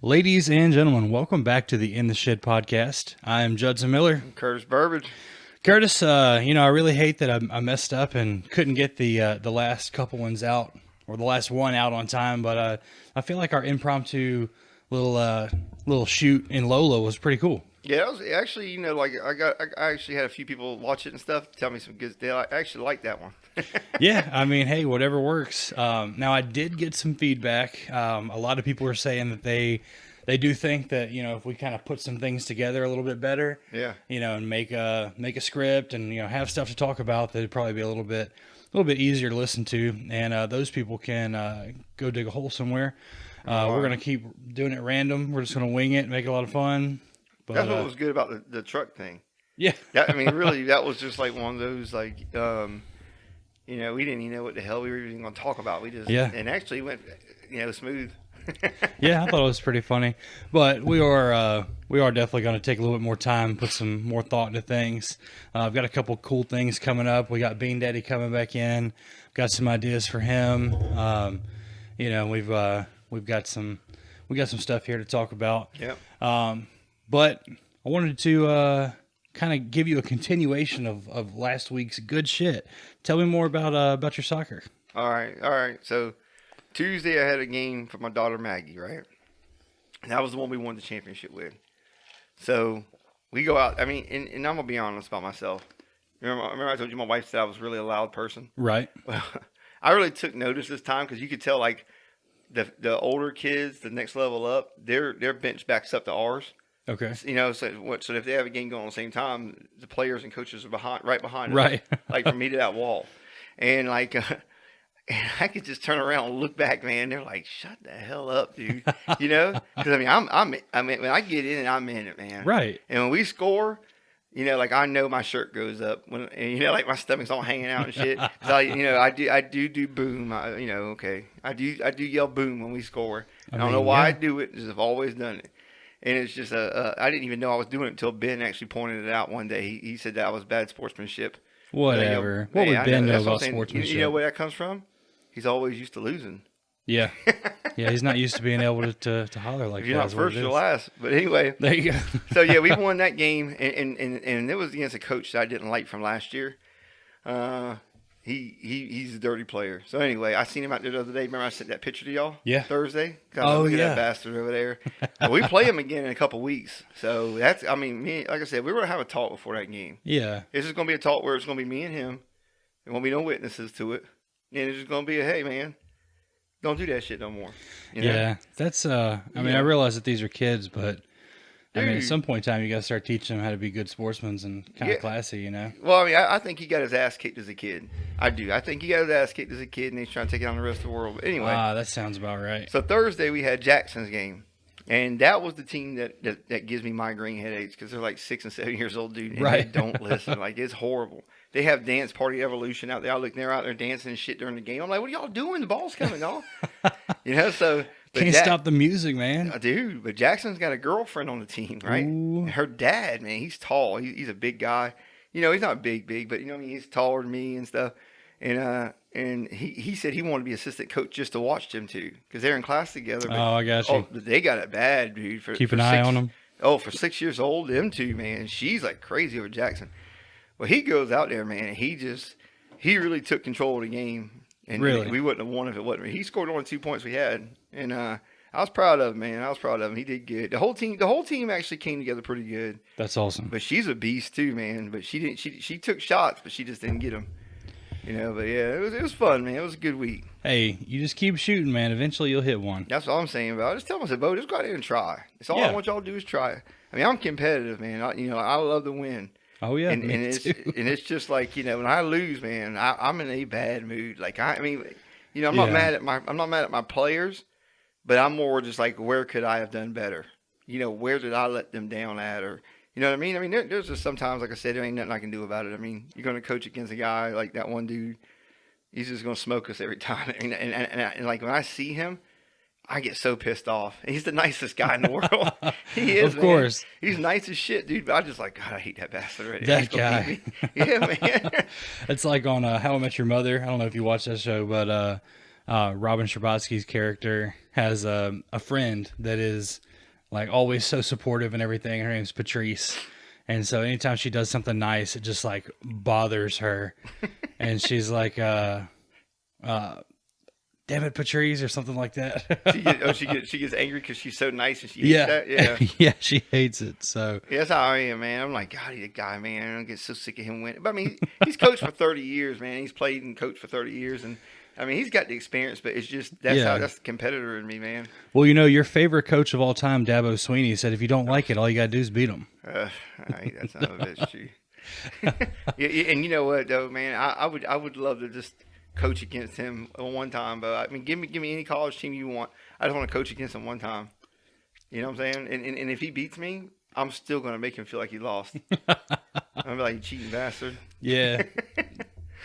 Ladies and gentlemen, welcome back to the In the Shed podcast. I'm Judson Miller. Curtis Burbage. Curtis, I really hate that I messed up and couldn't get the last couple ones out, or the last one out on time, but I feel like our impromptu little shoot in Lola was pretty cool. Yeah, it was actually, I actually had a few people watch it and stuff, tell me some good stuff. I actually like that one. Yeah, I mean, hey, whatever works. Now, I did get some feedback. A lot of people are saying that they do think that, if we kind of put some things together a little bit better, Yeah. and make a script and, have stuff to talk about, that'd probably be a little bit easier to listen to. And those people can go dig a hole somewhere. We're going to keep doing it random. We're just going to wing it, make it a lot of fun. But, That's what was good about the truck thing. Yeah. Really, that was just like one of those, we didn't even know what the hell we were even going to talk about. We just, and actually went, smooth. Yeah, I thought it was pretty funny, but we are definitely going to take a little bit more time, put some more thought into things. I've got a couple cool things coming up. We got Bean Daddy coming back in. Got some ideas for him. We've got some stuff here to talk about. Yeah. But I wanted to kind of give you a continuation of last week's good shit. Tell me more about your soccer. All right. So Tuesday I had a game for my daughter Maggie, right? And that was the one we won the championship with. So we go out. And I'm gonna be honest about myself. Remember I told you my wife said I was really a loud person, right? Well, I really took notice this time because you could tell like the older kids, the next level up, their bench backs up to ours. Okay. So if they have a game going at the same time, the players and coaches are right behind us. Right. Like from me to that wall. And and I could just turn around and look back, man. They're like, "Shut the hell up, dude!" Because when I get in it, I'm in it, man. Right. And when we score, I know my shirt goes up like my stomach's all hanging out and shit. So I do boom. Okay. I do yell boom when we score. I don't know why I do it. Just I've always done it. And it's just I didn't even know I was doing it until Ben actually pointed it out one day. He said that was bad sportsmanship. Whatever. What would Ben know about sportsmanship? You know where that comes from? He's always used to losing. Yeah. Yeah, he's not used to being able to holler like that. You're not first, you're last. But anyway. There you go. So, yeah, we won that game. And it was against a coach that I didn't like from last year. He's a dirty player. So anyway, I seen him out there the other day. Remember I sent that picture to y'all? Yeah. Thursday. Look at that bastard over there. We play him again in a couple weeks. So like I said, we were gonna have a talk before that game. Yeah. This is gonna be a talk where it's gonna be me and him. There won't be no witnesses to it. And it's just gonna be hey man, don't do that shit no more. Yeah. That's I realize that these are kids, but at some point in time, you got to start teaching them how to be good sportsmen and kind of classy, Well, I think he got his ass kicked as a kid. I do. I think he got his ass kicked as a kid, and he's trying to take it on the rest of the world. But anyway. That sounds about right. So Thursday, we had Jackson's game. And that was the team that gives me migraine headaches because they're like 6 and 7 years old, dude. And right. They don't listen. Like, it's horrible. They have Dance Party Evolution out there. They're out there dancing and shit during the game. I'm like, what are y'all doing? The ball's coming off. So... Can't stop the music, man. Dude, but Jackson's got a girlfriend on the team, right? Ooh. Her dad, man, he's tall. He's a big guy. He's not big, but he's taller than me and stuff. And he said he wanted to be assistant coach just to watch them two because they're in class together. But, I got you. They got it bad, dude. Keep an eye on them. Oh, for 6 years old, them two, man. She's like crazy over Jackson. Well, he goes out there, man, and he really took control of the game. And really? We wouldn't have won if it wasn't. He scored only 2 points we had. And I was proud of him, man. I was proud of him. He did good. The whole team actually came together pretty good. That's awesome. But she's a beast too, man. But she didn't. She took shots, but she just didn't get them. But yeah, it was fun, man. It was a good week. Hey, you just keep shooting, man. Eventually, you'll hit one. That's all I'm saying about it. Just tell them, I said, Bo, just go out there and try. That's all I want y'all to do is try. I'm competitive, man. I love to win. Oh yeah, and it's just like when I lose, man, I'm in a bad mood. Like I'm not mad at my players, but I'm more just like where could I have done better? Where did I let them down at, or you know what I mean? There's just sometimes, like I said, there ain't nothing I can do about it. You're going to coach against a guy like that one dude. He's just going to smoke us every time. And like when I see him, I get so pissed off. He's the nicest guy in the world. He is, of course. Man. He's nice as shit, dude. But I just like, God, I hate that bastard already. That guy. Yeah, man. It's like on How I Met Your Mother. I don't know if you watch that show, but Robin Scherbatsky's character has a friend that is like always so supportive and everything. Her name's Patrice. And so anytime she does something nice, it just like bothers her. And she's like, damn it, Patrice, or something like that. She gets angry because she's so nice and she hates Yeah. that. Yeah. Yeah, she hates it. So Yeah, that's how I am, man. I'm like, God, he's a guy, man. I get so sick of him winning. But I mean, he's coached for 30 years, man. He's played and coached for 30 years, and I mean, he's got the experience. But it's just that's the competitor in me, man. Well, you know, your favorite coach of all time, Dabo Sweeney, said if you don't like it, all you got to do is beat him. I hate that son of a bitch, too. Yeah, and you know what, though, man? I would love to just coach against him one time. But I mean, give me any college team you want. I just want to coach against him one time. You know what I'm saying? And if he beats me, I'm still going to make him feel like he lost. I'm like, you cheating bastard. Yeah.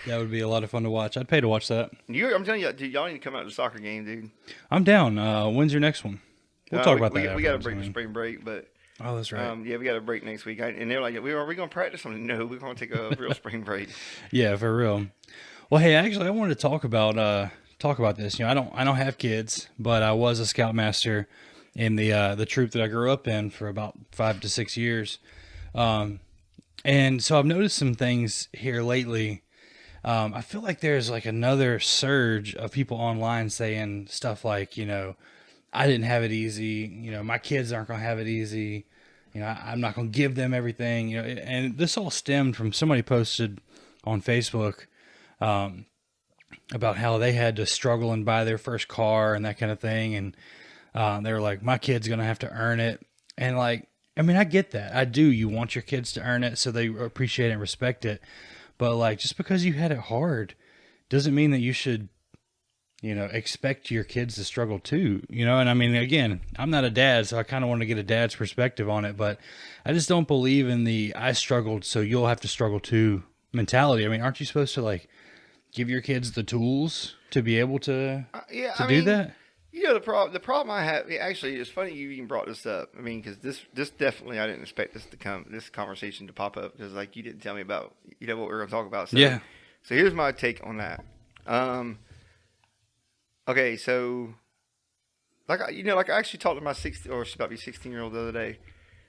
That would be a lot of fun to watch. I'd pay to watch that. I'm telling you, dude, y'all need to come out to the soccer game, dude. I'm down. When's your next one? We'll talk about that. We got to break the spring break, but oh, that's right. yeah, we got a break next week. And they're like, are we going to practice something? No, we're going to take a real spring break. Yeah, for real. Well, hey, actually, I wanted to talk about this. You know, I don't have kids, but I was a scoutmaster in the troop that I grew up in for about 5 to 6 years. And so I've noticed some things here lately. I feel like there's like another surge of people online saying stuff like, you know, I didn't have it easy. You know, my kids aren't going to have it easy. You know, I'm not going to give them everything. You know, and this all stemmed from somebody posted on Facebook about how they had to struggle and buy their first car and that kind of thing. And they were like, my kid's going to have to earn it. And like, I mean, I get that. I do. You want your kids to earn it so they appreciate and respect it. But like, just because you had it hard doesn't mean that you should, you know, expect your kids to struggle too, you know? And I mean, again, I'm not a dad, so I kind of want to get a dad's perspective on it, but I just don't believe in the I struggled, so you'll have to struggle too mentality. I mean, aren't you supposed to like give your kids the tools to be able to do that? You know, the problem I have, actually, it's funny you even brought this up. I mean, because this definitely, I didn't expect this conversation to pop up, because like you didn't tell me about, you know, what we were going to talk about. So, yeah. So here's my take on that. Okay, so like I actually talked to my 16-year-old the other day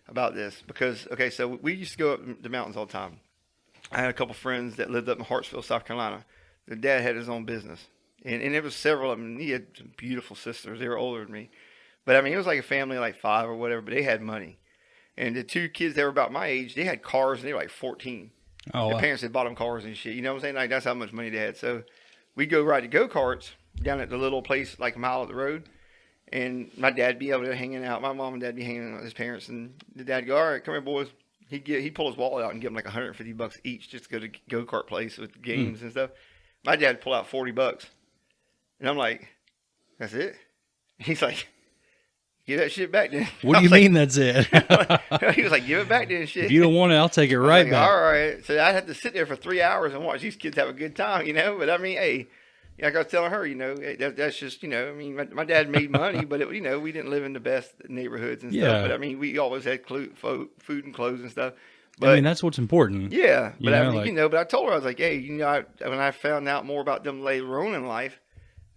about this, because okay, so we used to go up the mountains all the time. I had a couple friends that lived up in Hartsville, South Carolina. Their dad had his own business. And there was several of them. He had some beautiful sisters. They were older than me. But, I mean, it was like a family of like 5 or whatever, but they had money. And the 2 kids that were about my age, they had cars, and they were like 14. Oh, Their parents had bought them cars and shit. You know what I'm saying? Like, that's how much money they had. So we'd go ride the go-karts down at the little place like a mile up the road. And my dad would be over there hanging out. My mom and dad would be hanging out with his parents. And the dad would go, all right, come here, boys. He'd pull his wallet out and give them like $150 each just to go to go-kart place with games and stuff. My dad would pull out $40. And I'm like, that's it? He's like, give that shit back then. What do you mean that's it? He was like, give it back then, shit. If you don't want it, I'll take it right like, back. All right. So I'd have to sit there for 3 hours and watch these kids have a good time, you know? But I mean, hey, like I was telling her, you know, that's just, you know, I mean, my dad made money, but, you know, we didn't live in the best neighborhoods and stuff. But I mean, we always had food and clothes and stuff. But, I mean, that's what's important. Yeah. But I mean, like, you know, but I told her, I was like, hey, you know, when I found out more about them later on in life,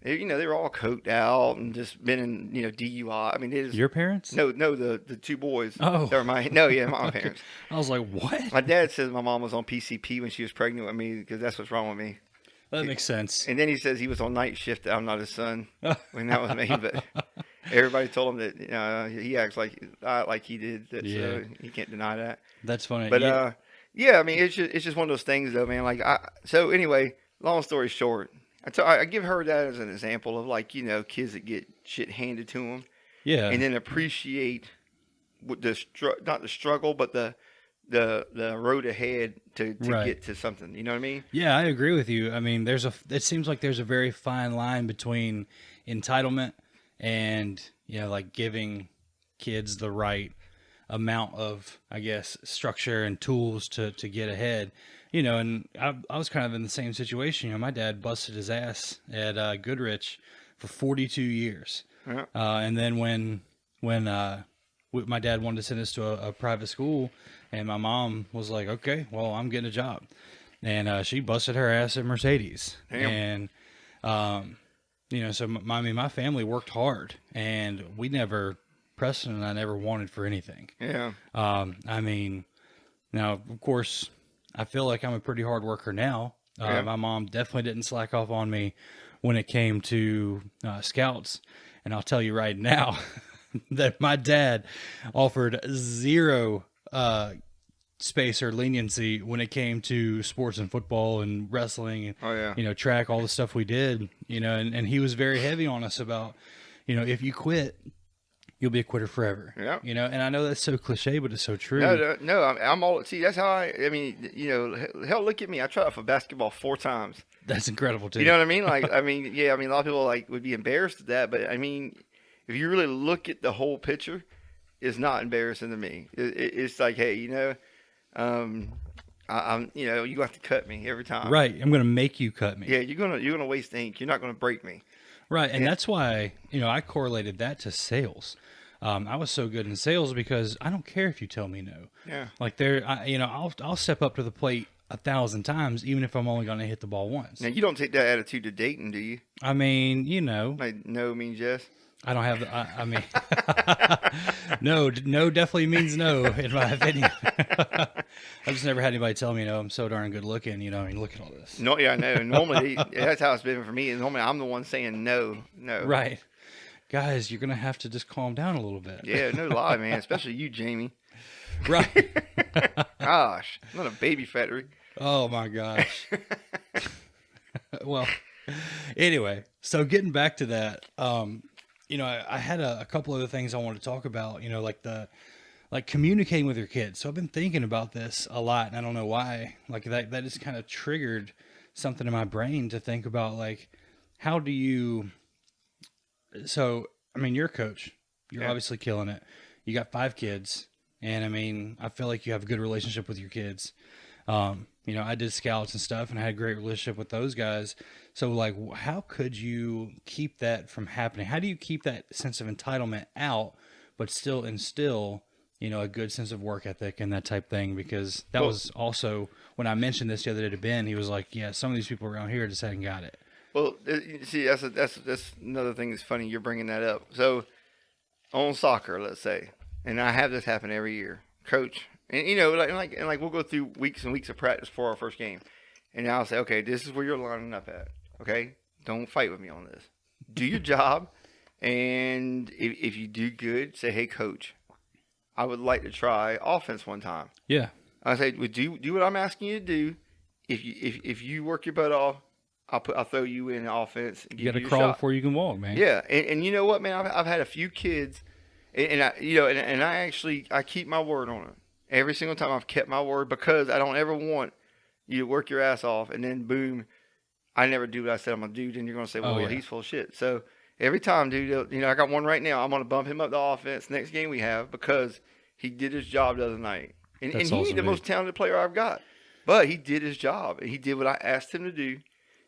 you know, they were all coked out and just been in, you know, DUI. I mean, they just, your parents? No, the 2 boys. Oh, they were my parents. I was like, what? My dad says my mom was on PCP when she was pregnant with me, because that's what's wrong with me. That makes sense. And then he says he was on night shift. I'm not his son when that was me, but everybody told him that he acts like he did. So he can't deny that. That's funny. But yeah, I mean, it's just one of those things, though, man. Like, so anyway, long story short. I give her that as an example of, like, you know, kids that get shit handed to them. Yeah. And then appreciate not the struggle, but the road ahead to get to something. You know what I mean? Yeah, I agree with you. I mean, it seems like there's a very fine line between entitlement and, you know, like giving kids the right amount of, I guess, structure and tools to get ahead. You know, and I was kind of in the same situation. You know, my dad busted his ass at Goodrich for 42 years. Yeah. And then when my dad wanted to send us to a private school, and my mom was like, okay, well, I'm getting a job. And she busted her ass at Mercedes. Damn. And, you know, so my family worked hard, and we never precedent I never wanted for anything. Yeah. I mean, now, of course, I feel like I'm a pretty hard worker now. Yeah. My mom definitely didn't slack off on me when it came to scouts. And I'll tell you right now that my dad offered zero space or leniency when it came to sports and football and wrestling and, Oh, yeah. Track, all the stuff we did, and he was very heavy on us about, if you quit, you'll be a quitter forever. Yeah. And I know that's so cliche, but it's so true. No. I'm all. See, that's how I mean, hell, look at me. I tried out for basketball 4 times. That's incredible too. You know what I mean? Like, I mean, yeah. I mean, a lot of people would be embarrassed at that, but I mean, if you really look at the whole picture, it's not embarrassing to me. It's like, hey, I'm you have to cut me every time. Right. I'm going to make you cut me. Yeah, you're gonna waste ink. You're not gonna break me. Right, and that's why I correlated that to sales. I was so good in sales because I don't care if you tell me no. Yeah. Like I'll step up to the plate 1,000 times, even if I'm only going to hit the ball once. Now you don't take that attitude to dating, do you? I mean, Like no means yes. I don't have the. I mean, no definitely means no in my opinion. I've just never had anybody tell me, I'm so darn good looking. I mean, look at all this. No, yeah, I know. Normally, that's how it's been for me. Normally, I'm the one saying no. Right, guys, you're gonna have to just calm down a little bit. Yeah, no lie, man. Especially you, Jamie. Right. Gosh, not a baby factory. Oh my gosh. Well, anyway, so getting back to that, I had a couple other things I wanted to talk about, like communicating with your kids. So I've been thinking about this a lot, and I don't know why. Like that just kind of triggered something in my brain to think about, like, how do you. So, I mean, you're a coach. You're obviously killing it. You got 5 kids, and I mean, I feel like you have a good relationship with your kids. I did scouts and stuff, and I had a great relationship with those guys. So, like, how could you keep that from happening? How do you keep that sense of entitlement out, but still instill, a good sense of work ethic and that type thing? Because that was also, when I mentioned this the other day to Ben, he was like, yeah, some of these people around here just hadn't got it. Well, see, that's another thing that's funny. You're bringing that up. So, on soccer, let's say, and I have this happen every year, coach. And we'll go through weeks and weeks of practice for our first game, and I'll say, okay, this is where you're lining up at. Okay, don't fight with me on this. Do your job, and if you do good, say, hey, coach, I would like to try offense one time. Yeah, I say, well, do what I'm asking you to do. If you work your butt off, I'll throw you in offense. And you got to crawl before you can walk, man. Yeah, and you know what, man, I've had a few kids, and I keep my word on it. Every single time I've kept my word, because I don't ever want you to work your ass off and then boom, I never do what I said I'm going to do. Then you're going to say, well, he's full of shit. So every time, dude, I got one right now. I'm going to bump him up the offense next game we have because he did his job the other night. And he ain't the most talented player I've got. But he did his job, and he did what I asked him to do,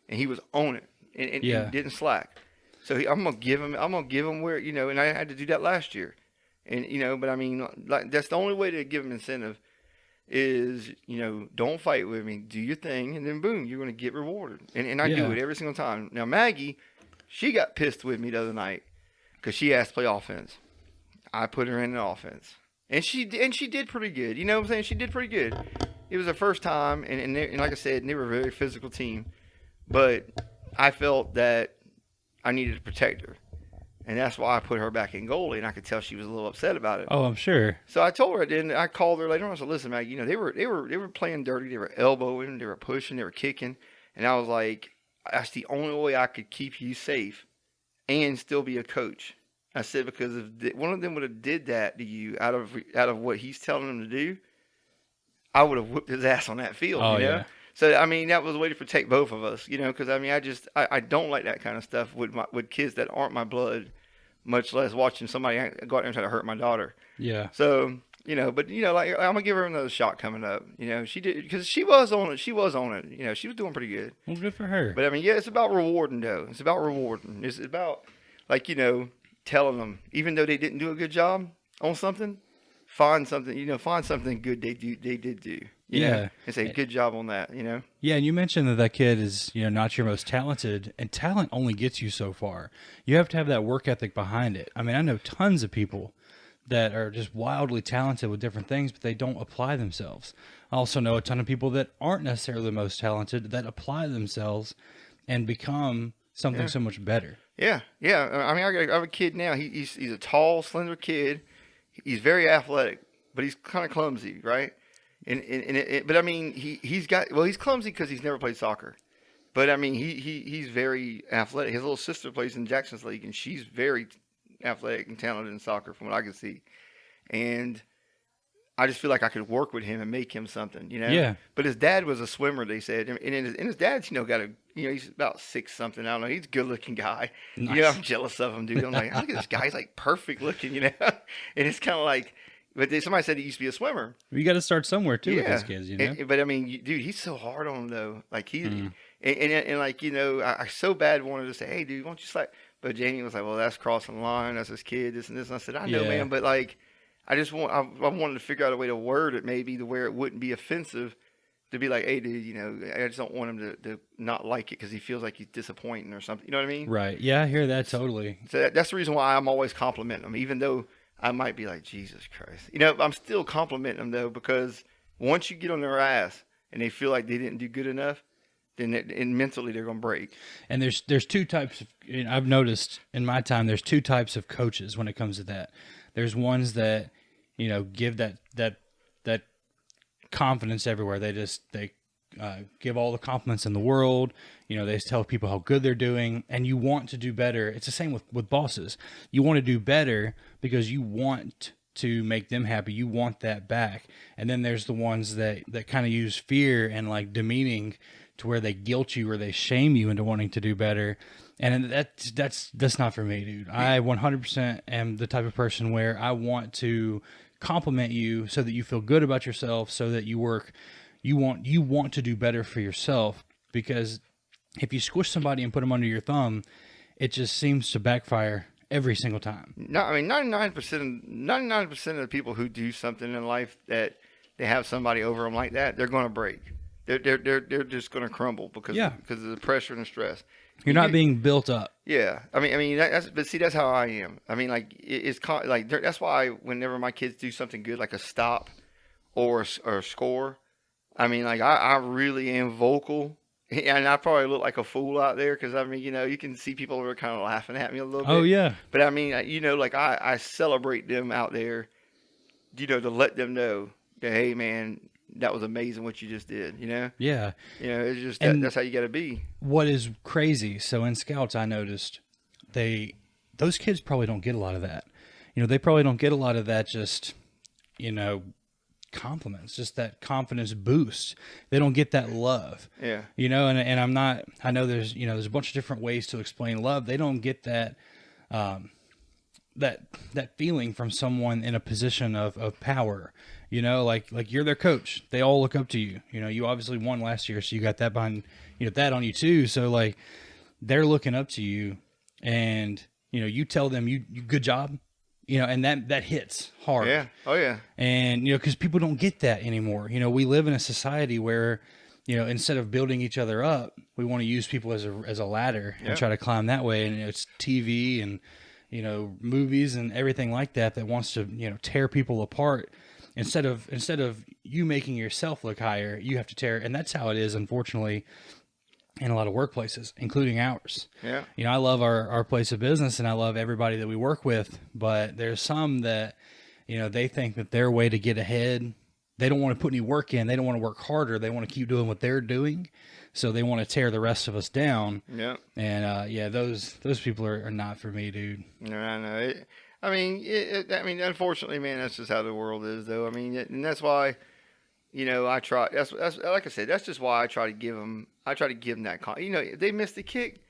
and he was on it and he didn't slack. So I'm going to give him where, and I had to do that last year. And, but I mean, like, that's the only way to give them incentive is, don't fight with me, do your thing, and then boom, you're going to get rewarded. And I do it every single time. Now, Maggie, she got pissed with me the other night because she asked to play offense. I put her in the offense. And she did pretty good. You know what I'm saying? She did pretty good. It was her first time, and like I said, they were a very physical team. But I felt that I needed to protect her. And that's why I put her back in goalie, and I could tell she was a little upset about it. Oh, I'm sure. So I told her, then I called her later on. I said, "Listen, Maggie, they were playing dirty. They were elbowing, they were pushing, they were kicking." And I was like, "That's the only way I could keep you safe and still be a coach." I said, because if one of them would have did that to you out of what he's telling them to do, I would have whipped his ass on that field. Oh, you know? yeah. So I mean, that was a way to protect both of us, because I mean, I don't like that kind of stuff with kids that aren't my blood, much less watching somebody go out there and try to hurt my daughter. Yeah. So like I'm gonna give her another shot coming up. She did, because she was on it. She was on it. She was doing pretty good. Well, good for her. But I mean, yeah, it's about rewarding though. It's about rewarding. It's about telling them, even though they didn't do a good job on something, find something good they did do. And say good job on that. Yeah, and you mentioned that kid is not your most talented, and talent only gets you so far. You have to have that work ethic behind it. I mean, I know tons of people that are just wildly talented with different things, but they don't apply themselves. I also know a ton of people that aren't necessarily the most talented that apply themselves and become something Yeah. so much better. Yeah. Yeah. I mean, I have a kid now. He's a tall, slender kid. He's very athletic, but he's kind of clumsy, right? But I mean, he's clumsy because he's never played soccer. But I mean, he's very athletic. His little sister plays in Jackson's league, and she's very athletic and talented in soccer, from what I can see. And I just feel like I could work with him and make him something, you know. Yeah. But his dad was a swimmer, they said, and his dad's, got a, he's about 6 something. I don't know. He's a good looking guy. Nice. I'm jealous of him, dude. I'm like, look at this guy. He's like perfect looking, and it's kind of like, but somebody said he used to be a swimmer. You got to start somewhere too with these kids, But I mean, dude, he's so hard on him though. Like and like I so bad wanted to say, hey, dude, why don't you slap? But Jamie was like, well, that's crossing the line. That's his kid. This and this. And I said, I know, Yeah. man, but like. I wanted to figure out a way to word it maybe to where it wouldn't be offensive to be like, hey, dude, I just don't want him to not like it because he feels like he's disappointing or something. You know what I mean? Right. Yeah, I hear that totally. So that's the reason why I'm always complimenting him, even though I might be like, Jesus Christ. I'm still complimenting them though, because once you get on their ass and they feel like they didn't do good enough, then and mentally they're going to break. And there's two types of, I've noticed in my time, there's two types of coaches when it comes to that. There's ones that, give that confidence everywhere. They give all the compliments in the world. They tell people how good they're doing, and you want to do better. It's the same with bosses. You want to do better because you want to make them happy. You want that back. And then there's the ones that kind of use fear and like demeaning to where they guilt you or they shame you into wanting to do better. And that's not for me, dude. I 100% am the type of person where I want to compliment you so that you feel good about yourself, so that you want to do better for yourself. Because if you squish somebody and put them under your thumb, it just seems to backfire every single time. No, I mean 99% of the people who do something in life that they have somebody over them like that, they're going to break. They're just going to crumble because of the pressure and the stress. You're not being built up. Yeah, I mean that's how I am. I mean, like that's why whenever my kids do something good, like a stop or a score, I mean, like I really am vocal, and I probably look like a fool out there because I mean, you can see people who are kind of laughing at me a little bit. Oh yeah. But I mean, like I celebrate them out there, to let them know that, hey man, that was amazing what you just did, Yeah. It's just that's how you got to be. What is crazy, so in Scouts I noticed those kids probably don't get a lot of that. They probably don't get a lot of that just, compliments, just that confidence boost. They don't get that love. Yeah. And I know there's a bunch of different ways to explain love. They don't get that that feeling from someone in a position of power, like you're their coach. They all look up to you. You obviously won last year, so you got that behind, that on you too. So like they're looking up to you, and you tell them you good job, and that hits hard. Yeah. Oh yeah. And because people don't get that anymore. We live in a society where instead of building each other up, we want to use people as a ladder and try to climb that way. And it's TV and movies and everything like that wants to, tear people apart. Instead of you making yourself look higher, you have to tear. And that's how it is, unfortunately, in a lot of workplaces, including ours. Yeah. I love our place of business and I love everybody that we work with, but there's some that, they think that their way to get ahead, they don't want to put any work in. They don't want to work harder. They want to keep doing what they're doing. So they want to tear the rest of us down. Yeah. And those people are not for me, dude. No, I know. I mean, unfortunately, man, that's just how the world is, though. I mean, and that's why, I try. That's like I said. That's just why I try to give them. I try to give them that. If they miss the kick,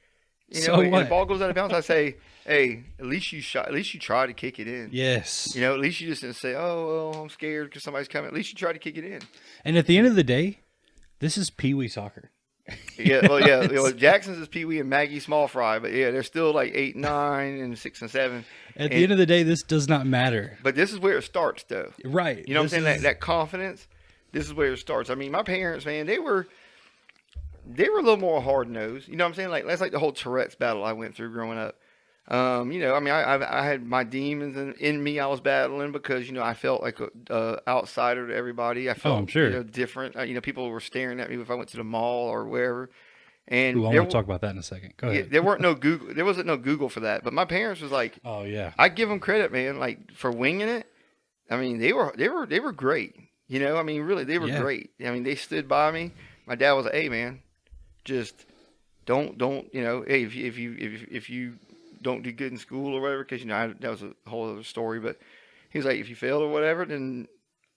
So and what? the ball goes out of bounds, I say, hey, at least you shot. At least you try to kick it in. Yes. At least you just didn't say, oh, I'm scared because somebody's coming. At least you try to kick it in. And at the end of the day, this is peewee soccer. Yeah, well, yeah. Jackson's is Pee Wee and Maggie small fry, but yeah, they're still like 8, 9, and 6 and 7. At the end of the day, this does not matter. But this is where it starts, though. Right. You know what I'm saying? That confidence. This is where it starts. I mean, my parents, man, they were a little more hard nosed. You know what I'm saying? Like that's like the whole Tourette's battle I went through growing up. I mean, I had my demons in me. I was battling because I felt like a outsider to everybody. I Oh, I'm felt sure. different. People were staring at me if I went to the mall or wherever. And Ooh, I want to talk about that in a second. Go ahead. there weren't no Google. There wasn't no Google for that. But my parents was like, Oh yeah. I give them credit, man. Like for winging it. I mean, they were great. I mean, really, they were Yeah. great. I mean, they stood by me. My dad was like, hey, man, just don't hey, if you don't do good in school or whatever, because that was a whole other story. But he was like, if you fail or whatever, then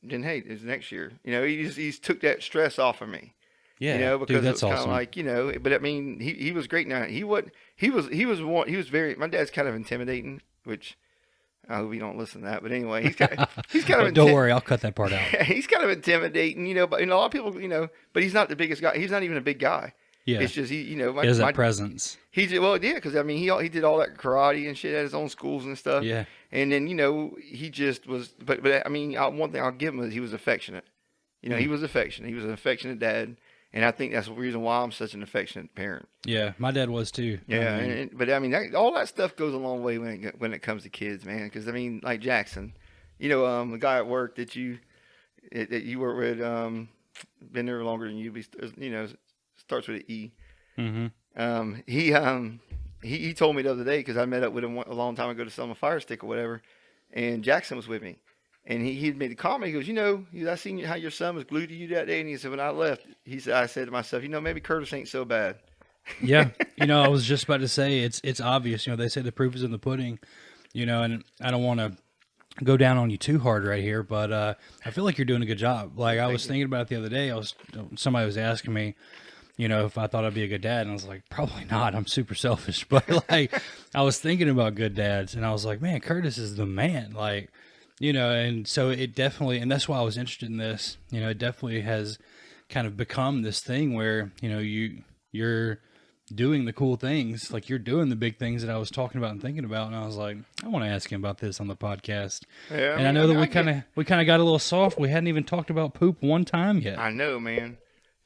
hey, it's next year. He's took that stress off of me. Yeah, dude, Because it that's was kind of awesome. like but I mean, he was great. Now he was very. My dad's kind of intimidating, which I hope you don't listen to that. But anyway, he's kind of Don't worry, I'll cut that part out. he's kind of intimidating, but a lot of people, but he's not the biggest guy. He's not even a big guy. Yeah, It's just he has that presence. he did well, yeah, because I mean he did all that karate and shit at his own schools and stuff. Yeah, And then he just was, but I mean one thing I'll give him is he was affectionate. He was affectionate. He was an affectionate dad, and I think that's the reason why I'm such an affectionate parent. yeah, my dad was too. Yeah, I mean, but I mean all that stuff goes a long way when it comes to kids, man. Because I mean, like Jackson, the guy at work that you work with, been there longer than you, starts with an E. mm-hmm. He told me the other day because I met up with him a long time ago to sell him a Fire Stick or whatever, and Jackson was with me, and he made the comment. He goes, I seen how your son was glued to you that day, and he said when I left, I said to myself, maybe Curtis ain't so bad. Yeah, I was just about to say it's obvious. They say the proof is in the pudding. And I don't want to go down on you too hard right here, but I feel like you're doing a good job. Like I was thinking about it the other day. Somebody was asking me, if I thought I'd be a good dad, and I was like, probably not. I'm super selfish, but like I was thinking about good dads, and I was like, man, Curtis is the man. Like, and so it definitely, and that's why I was interested in this. It definitely has kind of become this thing where you're doing the cool things, like you're doing the big things that I was talking about and thinking about, and I was like, I want to ask him about this on the podcast. Yeah, I know that we kind of got a little soft. We hadn't even talked about poop one time yet. I know, man.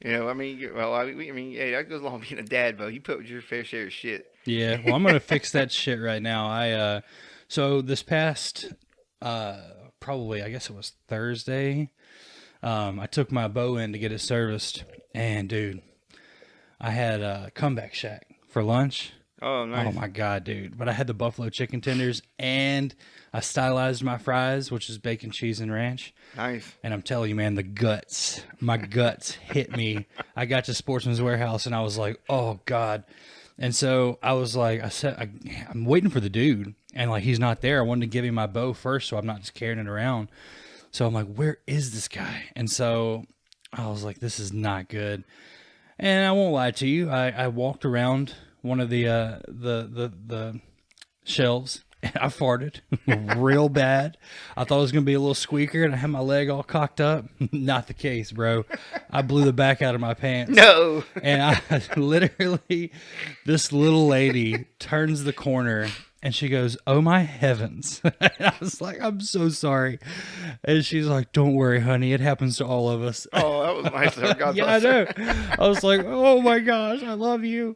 I mean, hey, that goes along with being a dad, Bo. You put with your fair share of shit. Yeah, well, I'm gonna fix that shit right now. So this past, probably I guess it was Thursday, I took my bow in to get it serviced, and dude, I had a comeback shack for lunch. Oh, nice. Oh my god, dude! But I had the buffalo chicken tenders, and I stylized my fries, which is bacon, cheese, and ranch. Nice. And I'm telling you, man, my guts hit me. I got to Sportsman's Warehouse, and I was like, oh god. And so I was like, I'm waiting for the dude, and like he's not there. I wanted to give him my bow first, so I'm not just carrying it around. So I'm like, where is this guy? And so I was like, this is not good. And I won't lie to you, I walked around one of the shelves, and I farted real bad. I thought it was going to be a little squeaker, and I had my leg all cocked up. Not the case, bro. I blew the back out of my pants. No. And I literally, this little lady turns the corner, and she goes, oh my heavens. And I was like, I'm so sorry. And she's like, don't worry, honey. It happens to all of us. Oh, that was nice of her. God Yeah, bless I her. know. I was like, oh my gosh, I love you.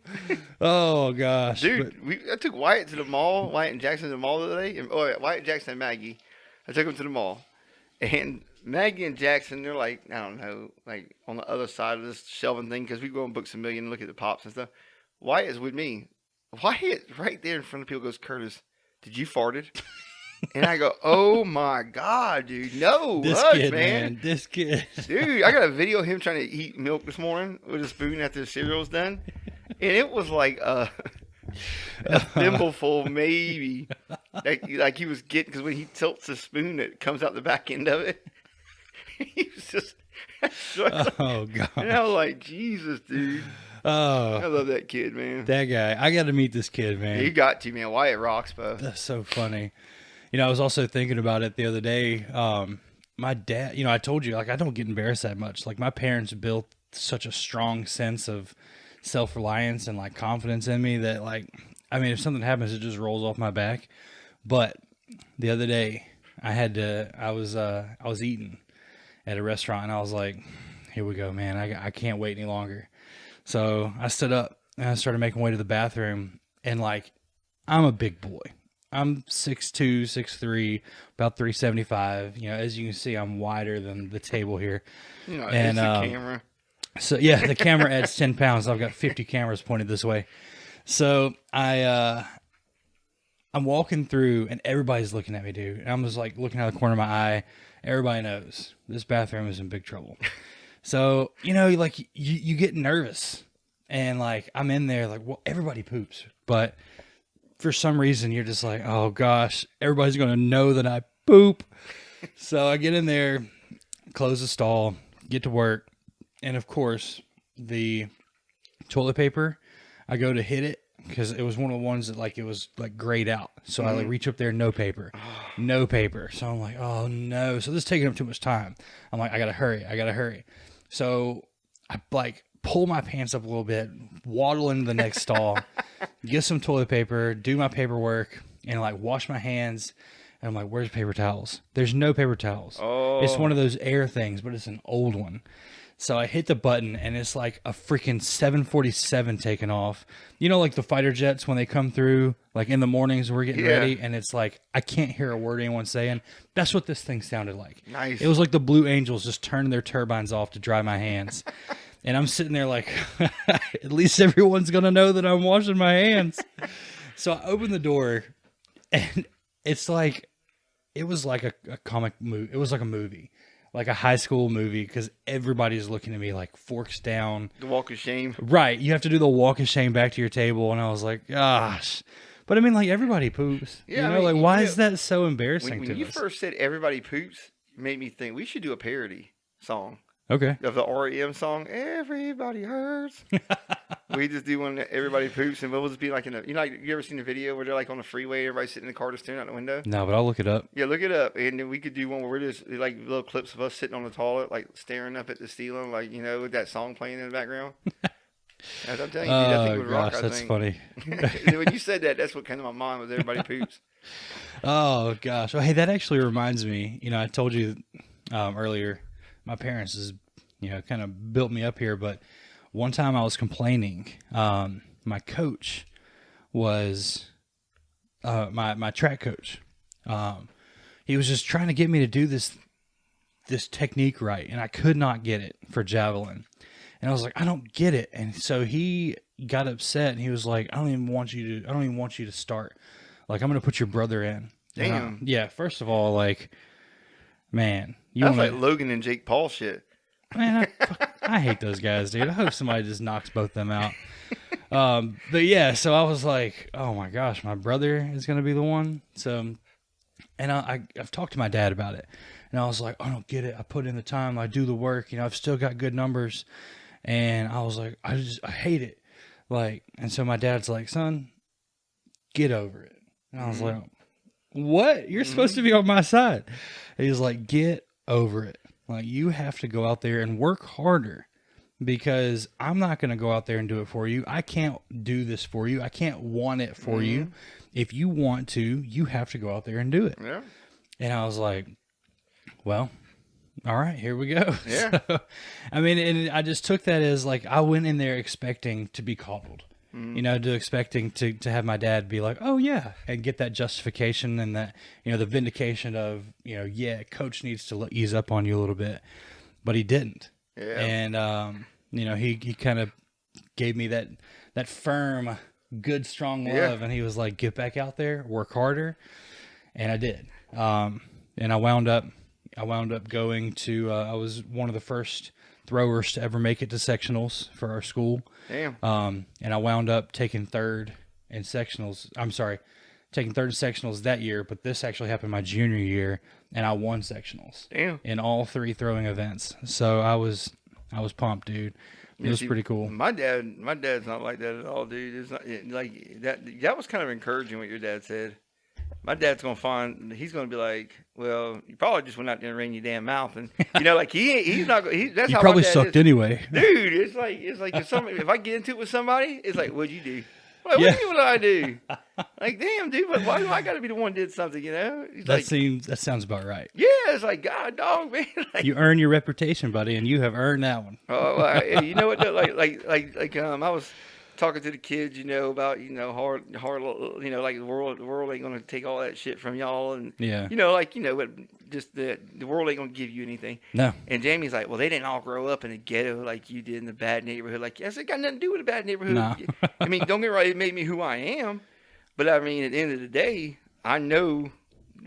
Oh gosh. Dude, I took Wyatt to the mall. Wyatt and Jackson to the mall the other day. Wyatt, Jackson, and Maggie. I took them to the mall. And Maggie and Jackson, they're like, I don't know, like on the other side of this shelving thing because we go and Books A Million and look at the pops and stuff. Wyatt is with me. Wyatt right there in front of people goes, Curtis, did you farted? And I go, oh my God, dude, no, this hush, kid, man. This kid. Dude, I got a video of him trying to eat milk this morning with a spoon after the cereal's done. And it was like a thimbleful, maybe. Like he was getting, because when he tilts the spoon, it comes out the back end of it. He was just. Oh, God. And I was like, Jesus, dude. Oh, I love that kid, man. that guy. I got to meet this kid, man. You got to, man. Wyatt rocks, bro. That's so funny. I was also thinking about it the other day. My dad, I told you, like, I don't get embarrassed that much. Like, my parents built such a strong sense of self-reliance and, like, confidence in me that, like, I mean, if something happens, it just rolls off my back. But the other day, I was eating at a restaurant, and I was like, here we go, man. I can't wait any longer. So I stood up and I started making my way to the bathroom, and like I'm a big boy. I'm 6'2", 6'3", about 375. You know, as you can see, I'm wider than the table here. You know, And it's the camera. So yeah, the camera adds 10 pounds. I've got 50 cameras pointed this way. So I'm walking through and everybody's looking at me, dude. And I'm just like looking out the corner of my eye. Everybody knows this bathroom is in big trouble. So, you know, like you get nervous and like I'm in there like, well, everybody poops, but for some reason you're just like, oh gosh, everybody's going to know that I poop. So I get in there, close the stall, get to work. And of course the toilet paper, I go to hit it because it was one of the ones that like, it was like grayed out. So I like reach up there, no paper. So I'm like, oh no. So this is taking up too much time. I'm like, I gotta hurry. So I like pull my pants up a little bit, waddle into the next stall, get some toilet paper, do my paperwork, and like wash my hands. And I'm like, where's paper towels? There's no paper towels. Oh. It's one of those air things, but it's an old one. So I hit the button and it's like a freaking 747 taking off. You know, like the fighter jets when they come through, like in the mornings we're getting ready, and it's like I can't hear a word anyone's saying. That's what this thing sounded like. Nice. It was like the Blue Angels just turning their turbines off to dry my hands. And I'm sitting there like, at least everyone's going to know that I'm washing my hands. So I open the door and it's like, it was like a comic movie. It was like a movie. Like a high school movie, because everybody's looking at me like forks down. The walk of shame. Right. You have to do the walk of shame back to your table. And I was like, gosh. But I mean, like everybody poops. Yeah, you know, I mean, like why is that so embarrassing when to you us? first said everybody poops, it made me think we should do a parody song Okay. of the REM song, Everybody Hurts. We just do one that everybody poops, and we'll just be like in a, you know, like, you ever seen the video where they're like on the freeway, everybody's sitting in the car just staring out the window? No, but I'll look it up. Yeah, look it up, and then we could do one where we're just like little clips of us sitting on the toilet, like staring up at the ceiling, like, you know, with that song playing in the background. As I'm telling you, dude, I think it would rock. That's funny. When you said that, that's what came to my mind was everybody poops. Oh gosh. Well, hey, that actually reminds me. You know, I told you earlier, my parents is, you know, kind of built me up here. But one time I was complaining. My coach was my track coach. He was just trying to get me to do this technique right, and I could not get it for javelin. And I was like, I don't get it. And so he got upset, and he was like, I don't even want you to start. Like, I'm going to put your brother in. Damn. Yeah. First of all, like, man, That's like Logan and Jake Paul shit. Man, I hate those guys, dude. I hope somebody just knocks both them out. But yeah, so I was like, oh my gosh, my brother is going to be the one. So, and I've talked to my dad about it, and I was like, I don't get it. I put in the time, I do the work, you know, I've still got good numbers. And I was like, I hate it. Like, and so my dad's like, son, get over it. And I was like, what? You're supposed to be on my side. And he's like, get over it. Like, you have to go out there and work harder, because I'm not going to go out there and do it for you. I can't do this for you. I can't want it for you. If you want to, you have to go out there and do it. Yeah. And I was like, well, all right, here we go. Yeah. So, I mean, and I just took that as like, I went in there expecting to be coddled, you know, expecting to have my dad be like, oh yeah, and get that justification and that, you know, the vindication of, you know, yeah, coach needs to ease up on you a little bit, but he didn't. Yeah. And, you know, he kind of gave me that firm, good, strong love. And he was like, get back out there, work harder. And I did. And I wound up going to, I was one of the first throwers to ever make it to sectionals for our school. Damn. And I wound up taking third in sectionals. I'm sorry, taking third in sectionals that year, but this actually happened my junior year, and I won sectionals. Damn. In all 3 throwing events. So I was pumped, dude. It was pretty cool. My dad's not like that at all, dude. It's not like that. That was kind of encouraging what your dad said. My dad's he's gonna be like, well, you probably just went out there and ran your damn mouth, and you know, like he's not. That's You how probably my dad sucked is. anyway. Dude. It's like if I get into it with somebody, it's like, what'd you do? Like, what do you mean, what did I do? Like, damn, dude, but why do I got to be the one that did something? You know, That sounds about right. Yeah, it's like, God, dog, man. Like, You earn your reputation, buddy, and you have earned that one. oh, you know what? Though? I was talking to the kids, about hard, like the world ain't gonna take all that shit from y'all, and Yeah. but just the world ain't gonna give you anything. No. And Jamie's like, well, they didn't all grow up in a ghetto like you did in the bad neighborhood. Like, yes, it got nothing to do with a bad neighborhood. No. I mean, don't get me wrong, it made me who I am, but I mean, at the end of the day, I know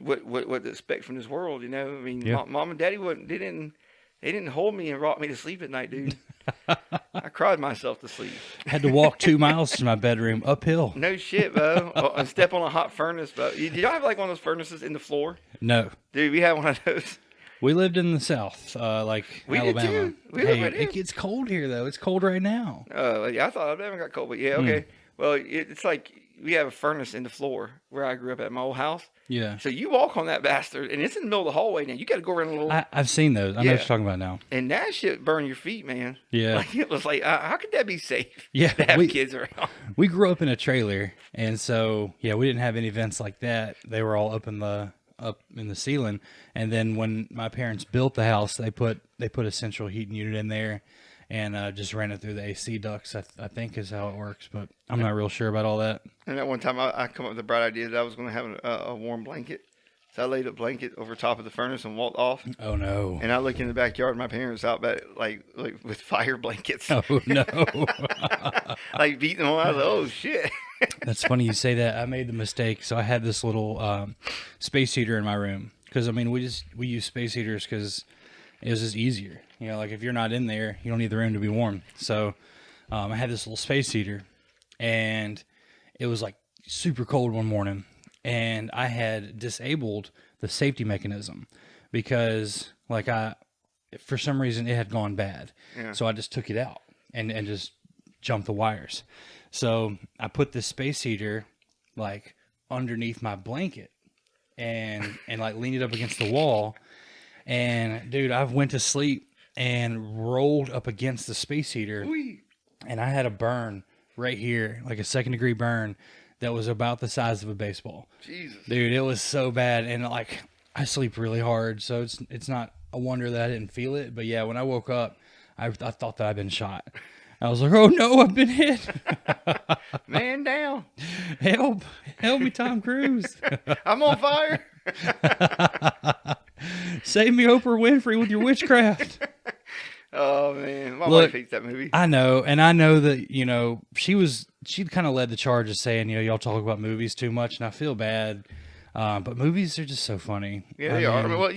what to expect from this world. I mean, Yeah. mom and daddy they didn't hold me and rock me to sleep at night, dude. I cried myself to sleep. Had to walk 2 miles to my bedroom uphill. No shit, bro. And step on a hot furnace, bro. Did y'all have like one of those furnaces in the floor? No. Dude, we had one of those. We lived in the South, like We did Alabama. too. We Hey, lived right it gets cold here though. It's cold right now. Yeah, I thought I never got cold, but yeah, okay. Well, it's like we have a furnace in the floor where I grew up at my old house. Yeah. So you walk on that bastard, and it's in the middle of the hallway now. You got to go around a little. I've seen those. I know what you're talking about now. And that shit burn your feet, man. Yeah. Like, it was like, how could that be safe? Yeah, to have kids around. We grew up in a trailer, and so yeah, we didn't have any vents like that. They were all up in the ceiling. And then when my parents built the house, they put a central heating unit in there, and just ran it through the AC ducts. I think is how it works, but I'm not real sure about all that. And that one time, I come up with the bright idea that I was going to have a warm blanket. So I laid a blanket over top of the furnace and walked off. Oh no! And I look in the backyard, my parents out back, like with fire blankets. Oh no! Like beating them on. I was like, oh shit. That's funny you say that. I made the mistake. So I had this little space heater in my room because I mean we use space heaters because it was just easier. Like if you're not in there, you don't need the room to be warm. So I had this little space heater, and it was like super cold one morning, and I had disabled the safety mechanism because for some reason it had gone bad. Yeah. So I just took it out and just jumped the wires. So I put this space heater like underneath my blanket and like leaned it up against the wall. And dude, I went to sleep and rolled up against the space heater. Whee. And I had a burn right here, like a 2nd-degree burn that was about the size of a baseball. Jesus. Dude, it was so bad. And like I sleep really hard, so it's not a wonder that I didn't feel it. But yeah, when I woke up, I thought that I'd been shot. I was like, oh no, I've been hit. Man down. Help me, Tom Cruise. I'm on fire. Save me, Oprah Winfrey, with your witchcraft. Oh man, my Look, wife hates that movie. I know, and I know that she'd kind of led the charge of saying y'all talk about movies too much, and I feel bad. But movies are just so funny. Yeah, they are. I mean, well,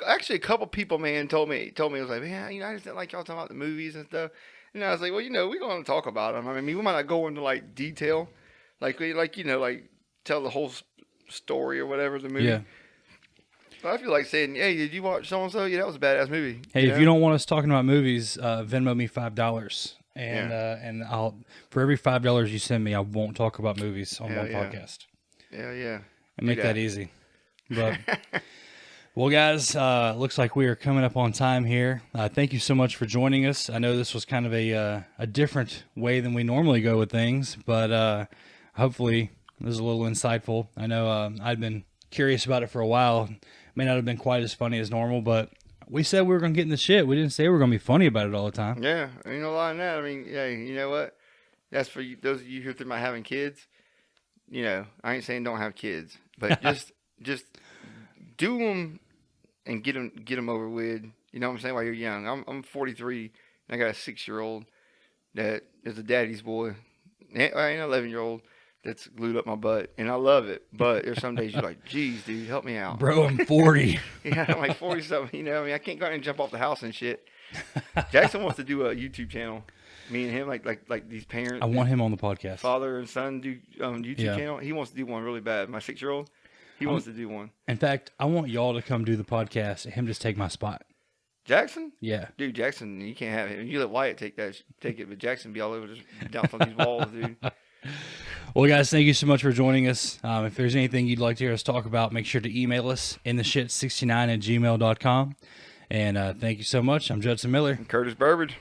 actually, a couple people, man, told me it was like, man, I just didn't like y'all talking about the movies and stuff. And I was like, well, we're going to talk about them. I mean, we might not go into like detail, like tell the whole story or whatever the movie. Yeah. But I feel like saying, hey, did you watch so and so? Yeah, that was a badass movie. Hey, if you don't want us talking about movies, Venmo me $5, and I'll for every $5 you send me, I won't talk about movies on one podcast. Yeah. And make that easy. But well, guys, looks like we are coming up on time here. Thank you so much for joining us. I know this was kind of a different way than we normally go with things, but hopefully this is a little insightful. I know I'd been curious about it for a while. May not have been quite as funny as normal, but we said we were going to get in the shit. We didn't say we were going to be funny about it all the time. Yeah, ain't no lie in that. I mean, yeah, you know what? That's for you, those of you who are thinking about having kids. I ain't saying don't have kids, but just do them and get them over with. You know what I'm saying? While you're young, I'm 43 and I got a 6-year-old that is a daddy's boy. I ain't an 11-year-old that's glued up my butt, and I love it. But there's some days you're like, geez, dude, help me out, bro. I'm 40. Yeah, I'm like 40 something. I mean, I can't go out and jump off the house and shit. Jackson wants to do a YouTube channel. Me and him, like these parents. I want him on the podcast. Father and son do YouTube channel. He wants to do one really bad. My 6-year-old, he wants to do one. In fact, I want y'all to come do the podcast and him just take my spot. Jackson? Yeah. Dude, Jackson, you can't have him. You let Wyatt take it, but Jackson be all over just down on these walls, dude. Well, guys, thank you so much for joining us. If there's anything you'd like to hear us talk about, make sure to email us intheshit69@gmail.com. And thank you so much. I'm Judson Miller. And Curtis Burbage.